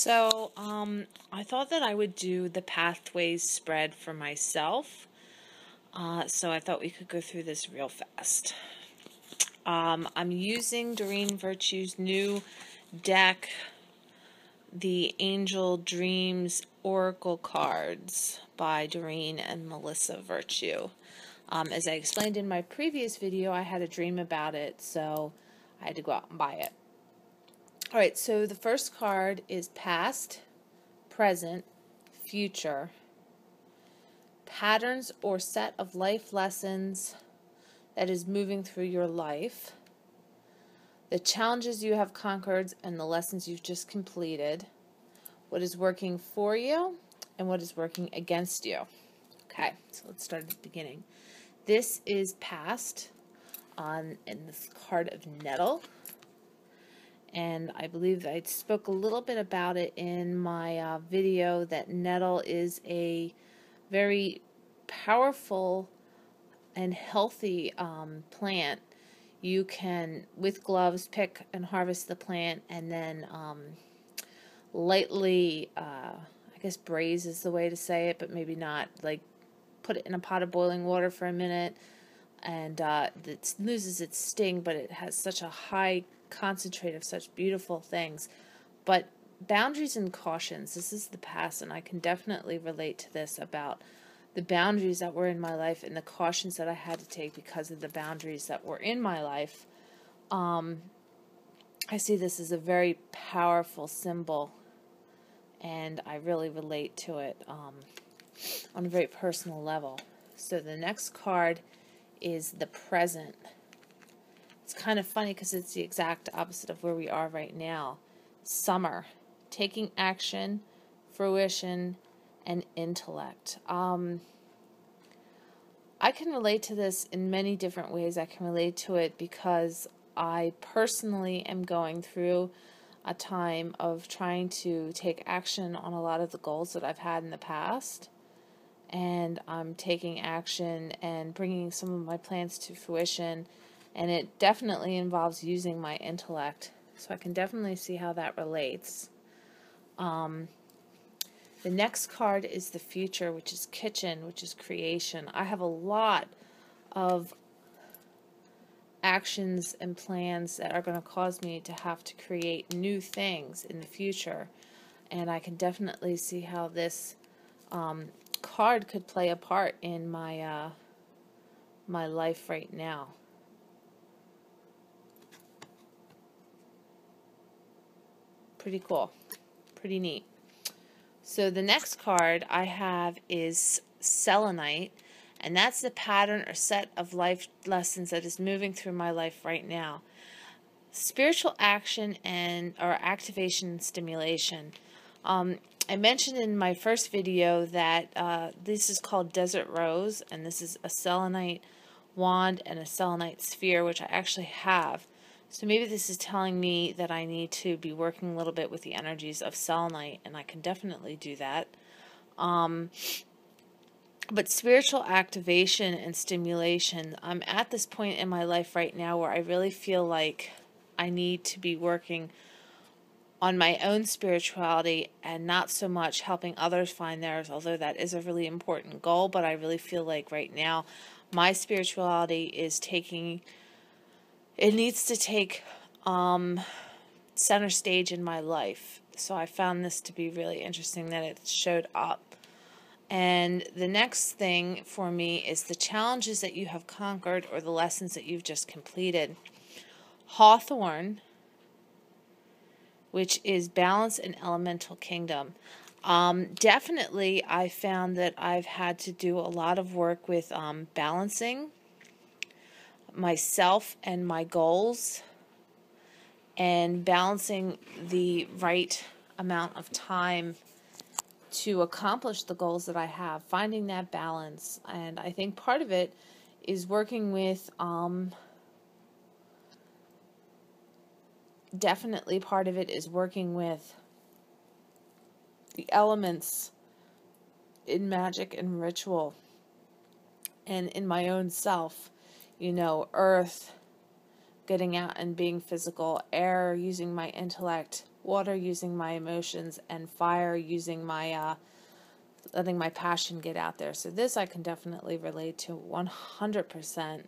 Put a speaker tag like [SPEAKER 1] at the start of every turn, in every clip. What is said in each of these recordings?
[SPEAKER 1] I thought that I would do the pathways spread for myself. So I thought we could go through this real fast. I'm using Doreen Virtue's new deck, the Angel Dreams Oracle cards by Doreen and Melissa Virtue. As I explained in my previous video, I had a dream about it, so I had to go out and buy it. Alright, so the first card is past, present, future, patterns or set of life lessons that is moving through your life, the challenges you have conquered and the lessons you've just completed, what is working for you and what is working against you. Okay, so let's start at the beginning. This is past in this card of Nettle. And I believe I spoke a little bit about it in my video that nettle is a very powerful and healthy plant. You can, with gloves, pick and harvest the plant and then lightly, I guess braise is the way to say it, but maybe not, like put it in a pot of boiling water for a minute, and it loses its sting, but it has such a high concentrate of such beautiful things. But boundaries and cautions, this is the past, and I can definitely relate to this about the boundaries that were in my life and the cautions that I had to take because of the boundaries that were in my life. I see this as a very powerful symbol, and I really relate to it on a very personal level. So the next card is the present. It's kind of funny because it's the exact opposite of where we are right now. Summer, taking action, fruition, and intellect. I can relate to this in many different ways. I can relate to it because I personally am going through a time of trying to take action on a lot of the goals that I've had in the past. And I'm taking action and bringing some of my plans to fruition. And it definitely involves using my intellect. So I can definitely see how that relates. The next card is the future, which is kitchen, which is creation. I have a lot of actions and plans that are going to cause me to have to create new things in the future. And I can definitely see how this card could play a part in my my life right now. Pretty cool. Pretty neat. So the next card I have is Selenite, and that's the pattern or set of life lessons that is moving through my life right now. Spiritual action or activation and stimulation. I mentioned in my first video that this is called Desert Rose, and this is a selenite wand and a selenite sphere, which I actually have. So maybe this is telling me that I need to be working a little bit with the energies of selenite, and I can definitely do that. But spiritual activation and stimulation, I'm at this point in my life right now where I really feel like I need to be working on my own spirituality and not so much helping others find theirs, although that is a really important goal. But I really feel like right now my spirituality is it needs to take center stage in my life. So I found this to be really interesting that it showed up. And the next thing for me is the challenges that you have conquered or the lessons that you've just completed. Hawthorn, which is balance and elemental kingdom. Definitely I found that I've had to do a lot of work with balancing myself and my goals and balancing the right amount of time to accomplish the goals that I have, finding that balance. And I think part of it is working with definitely part of it is working with the elements in magic and ritual and in my own self. You know, earth, getting out and being physical, air, using my intellect, water using my emotions, and fire using my letting my passion get out there. So this I can definitely relate to 100%. I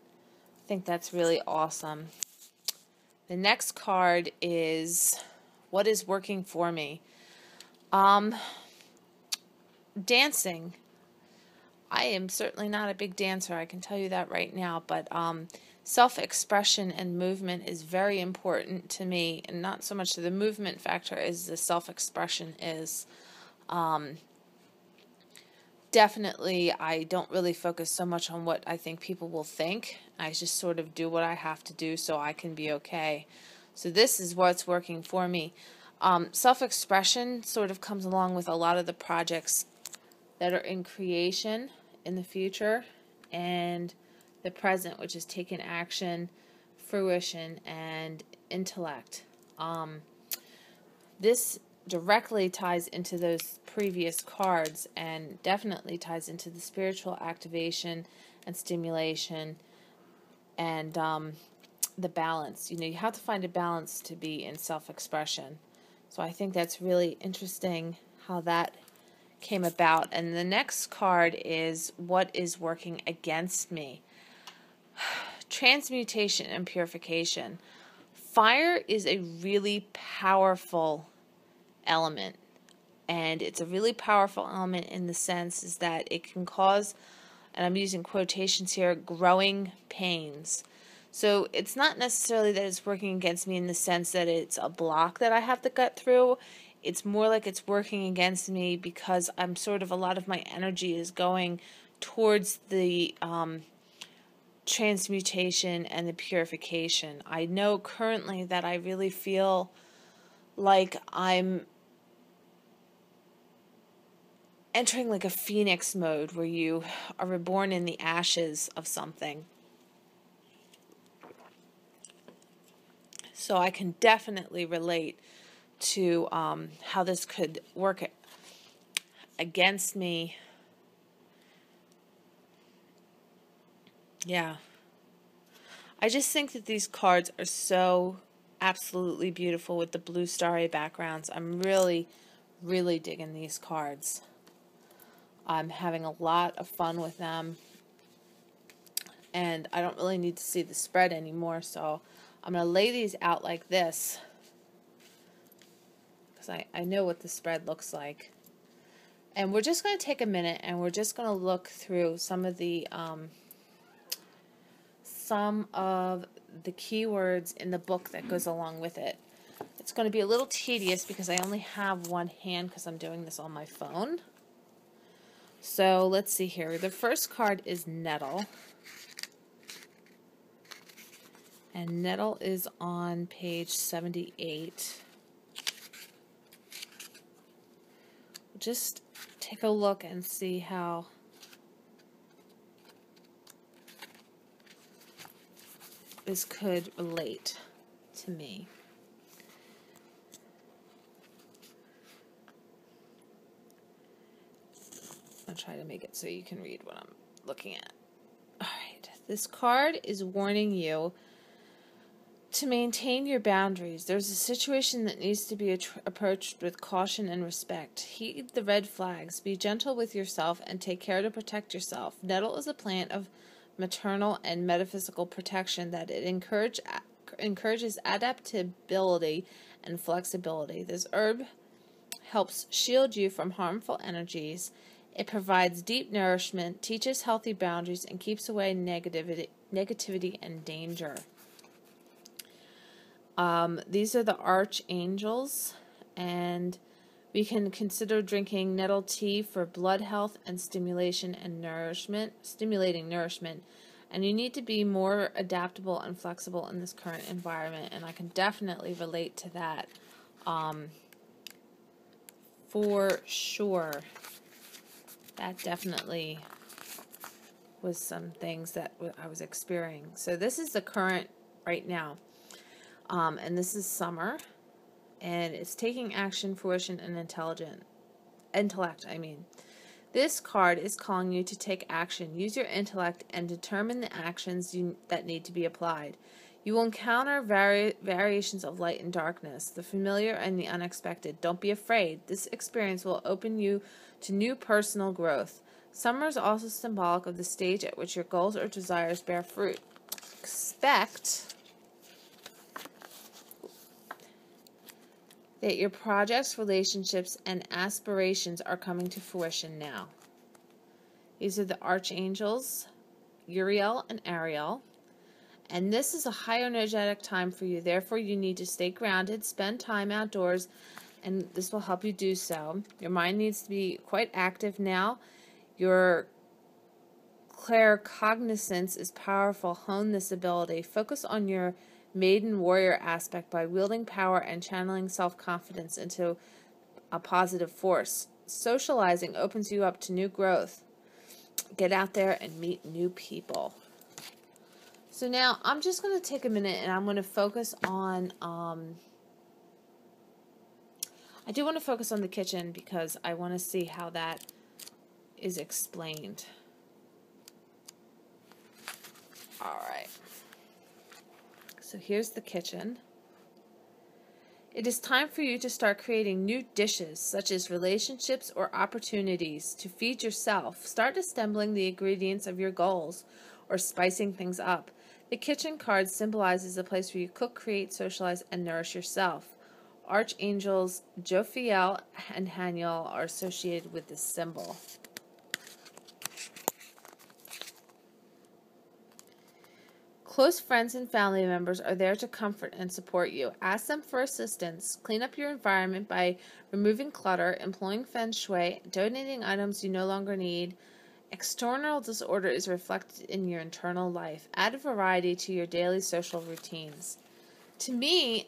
[SPEAKER 1] think that's really awesome. The next card is what is working for me. Dancing. I am certainly not a big dancer, I can tell you that right now, but self-expression and movement is very important to me, and not so much the movement factor as the self-expression is. Definitely, I don't really focus so much on what I think people will think. I just sort of do what I have to do so I can be okay. So this is what's working for me. Self-expression sort of comes along with a lot of the projects that are in creation in the future, and the present, which is taking action, fruition, and intellect. This directly ties into those previous cards and definitely ties into the spiritual activation and stimulation and the balance. You know, you have to find a balance to be in self-expression. So I think that's really interesting how that came about. And the next card is what is working against me. Transmutation and purification. Fire is a really powerful element, and it's a really powerful element in the sense is that it can cause, and I'm using quotations here, growing pains. So it's not necessarily that it's working against me in the sense that it's a block that I have to get through. It's more like it's working against me because I'm sort of, a lot of my energy is going towards the transmutation and the purification. I know currently that I really feel like I'm entering like a phoenix mode where you are reborn in the ashes of something. So I can definitely relate to how this could work against me. Yeah. I just think that these cards are so absolutely beautiful with the blue starry backgrounds. I'm really, really digging these cards. I'm having a lot of fun with them. And I don't really need to see the spread anymore, so I'm going to lay these out like this, because I know what the spread looks like. And we're just going to take a minute and we're just going to look through some of the keywords in the book that goes along with it. It's going to be a little tedious because I only have one hand because I'm doing this on my phone. So let's see here. The first card is Nettle. And Nettle is on page 78. Just take a look and see how this could relate to me. I'll try to make it so you can read what I'm looking at. Alright, this card is warning you to maintain your boundaries. There's a situation that needs to be approached with caution and respect. Heed the red flags. Be gentle with yourself and take care to protect yourself. Nettle is a plant of maternal and metaphysical protection that it encourages adaptability and flexibility. This herb helps shield you from harmful energies. It provides deep nourishment, teaches healthy boundaries, and keeps away negativity and danger. These are the archangels, and we can consider drinking nettle tea for blood health and stimulating nourishment. And you need to be more adaptable and flexible in this current environment, and I can definitely relate to that for sure. That definitely was some things that I was experiencing. So this is the current right now. And this is summer, and it's taking action, fruition, and intellect. This card is calling you to take action. Use your intellect and determine the actions that need to be applied. You will encounter variations of light and darkness, the familiar and the unexpected. Don't be afraid. This experience will open you to new personal growth. Summer is also symbolic of the stage at which your goals or desires bear fruit. Expect that your projects, relationships, and aspirations are coming to fruition now. These are the archangels, Uriel and Ariel. And this is a high energetic time for you. Therefore, you need to stay grounded, spend time outdoors, and this will help you do so. Your mind needs to be quite active now. Your claircognizance is powerful. Hone this ability. Focus on your maiden warrior aspect by wielding power and channeling self-confidence into a positive force. Socializing opens you up to new growth. Get out there and meet new people. So now I'm just going to take a minute and I'm going to focus on, I do want to focus on the kitchen because I want to see how that is explained. All right. So here's the kitchen. It is time for you to start creating new dishes, such as relationships or opportunities to feed yourself. Start assembling the ingredients of your goals or spicing things up. The kitchen card symbolizes a place where you cook, create, socialize, and nourish yourself. Archangels Jophiel and Haniel are associated with this symbol. Close friends and family members are there to comfort and support you. Ask them for assistance. Clean up your environment by removing clutter, employing feng shui, donating items you no longer need. External disorder is reflected in your internal life. Add variety to your daily social routines. To me,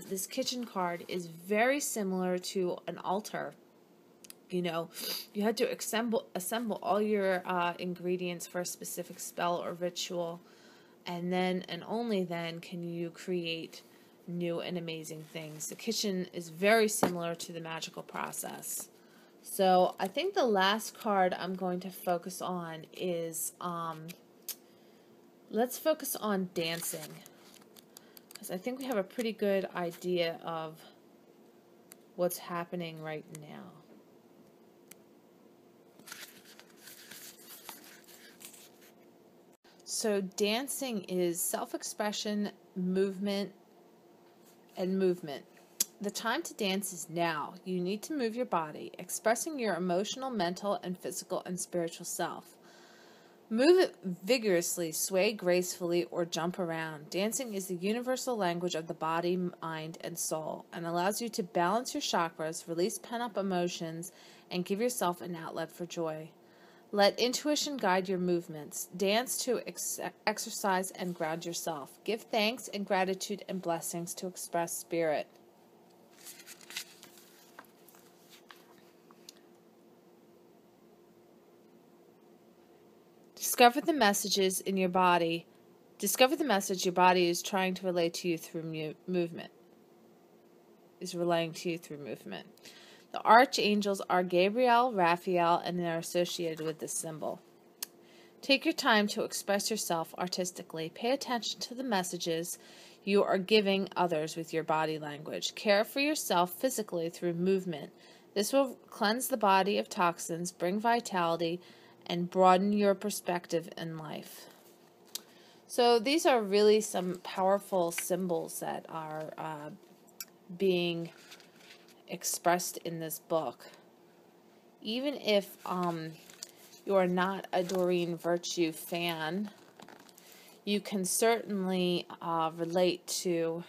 [SPEAKER 1] this kitchen card is very similar to an altar. You know, you had to assemble all your ingredients for a specific spell or ritual, and then and only then can you create new and amazing things. The kitchen is very similar to the magical process. So I think the last card I'm going to focus on is, let's focus on dancing. Because I think we have a pretty good idea of what's happening right now. So dancing is self-expression, movement, and movement. The time to dance is now. You need to move your body, expressing your emotional, mental, and physical and spiritual self. Move it vigorously, sway gracefully, or jump around. Dancing is the universal language of the body, mind, and soul, and allows you to balance your chakras, release pent-up emotions, and give yourself an outlet for joy. Let intuition guide your movements. Dance to exercise and ground yourself. Give thanks and gratitude and blessings to express spirit. Discover the messages in your body. Discover the message your body is trying to relay to you through movement. Is relaying to you through movement. The archangels are Gabriel, Raphael, and they are associated with this symbol. Take your time to express yourself artistically. Pay attention to the messages you are giving others with your body language. Care for yourself physically through movement. This will cleanse the body of toxins, bring vitality, and broaden your perspective in life. So these are really some powerful symbols that are being expressed in this book. Even if you are not a Doreen Virtue fan, you can certainly relate to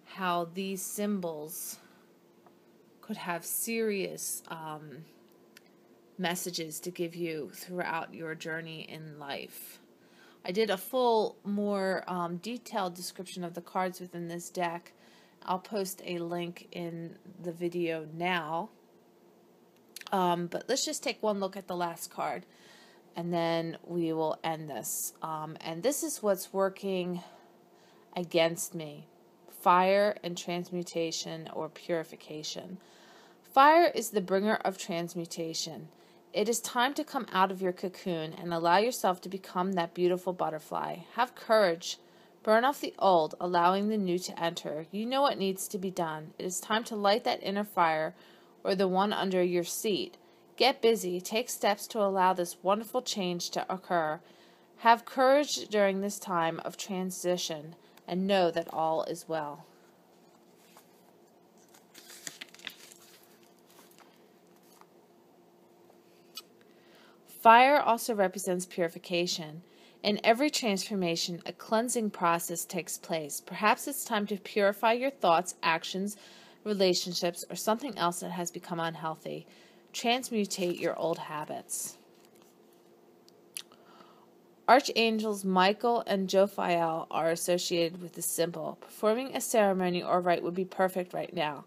[SPEAKER 1] how these symbols could have serious messages to give you throughout your journey in life. I did a full, more detailed description of the cards within this deck. I'll post a link in the video now. But let's just take one look at the last card, and then we will end this. And this is what's working against me. Fire and transmutation or purification. Fire is the bringer of transmutation. It is time to come out of your cocoon and allow yourself to become that beautiful butterfly. Have courage. Burn off the old, allowing the new to enter. You know what needs to be done. It is time to light that inner fire, or the one under your seat. Get busy. Take steps to allow this wonderful change to occur. Have courage during this time of transition, and know that all is well. Fire also represents purification. In every transformation, a cleansing process takes place. Perhaps it's time to purify your thoughts, actions, relationships, or something else that has become unhealthy. Transmutate your old habits. Archangels Michael and Jophiel are associated with the symbol. Performing a ceremony or rite would be perfect right now.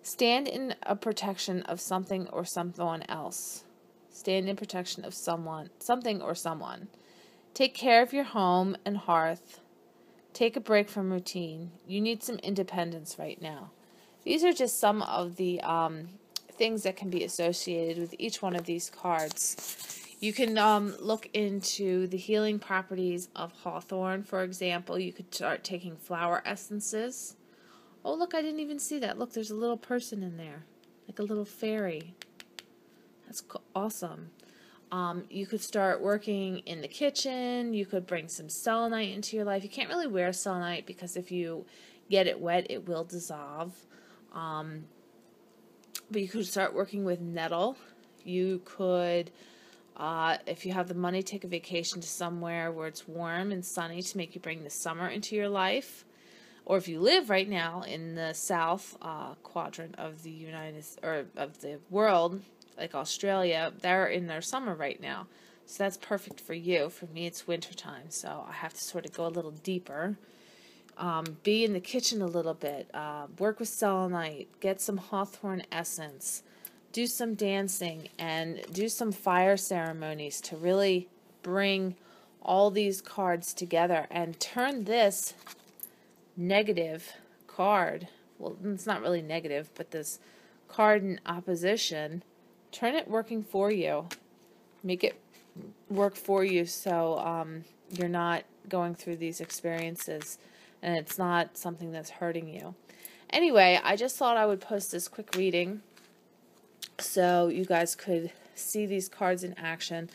[SPEAKER 1] Stand in a protection of something or someone else. Stand in protection of something or someone. Take care of your home and hearth. Take a break from routine. You need some independence right now. These are just some of the things that can be associated with each one of these cards. You can look into the healing properties of hawthorn, for example. You could start taking flower essences. Oh, look, I didn't even see that. Look, there's a little person in there, like a little fairy. That's awesome. You could start working in the kitchen. You could bring some selenite into your life. You can't really wear selenite because if you get it wet, it will dissolve. But you could start working with nettle. You could, if you have the money, take a vacation to somewhere where it's warm and sunny to make you bring the summer into your life. Or if you live right now in the south quadrant of the of the world, like Australia, they're in their summer right now. So that's perfect for you. For me, it's wintertime, so I have to sort of go a little deeper. Be in the kitchen a little bit. Work with selenite. Get some hawthorn essence. Do some dancing and do some fire ceremonies to really bring all these cards together and turn this negative card, well, it's not really negative, but this card in opposition, turn it working for you. Make it work for you so you're not going through these experiences and it's not something that's hurting you. Anyway, I just thought I would post this quick reading so you guys could see these cards in action.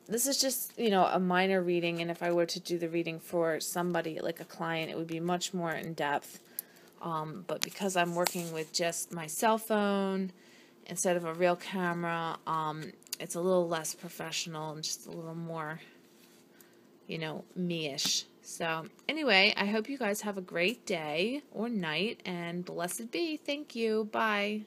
[SPEAKER 1] This is just, a minor reading, and if I were to do the reading for somebody, like a client, it would be much more in depth. But because I'm working with just my cell phone instead of a real camera, it's a little less professional and just a little more, me-ish. So anyway, I hope you guys have a great day or night, and blessed be. Thank you. Bye.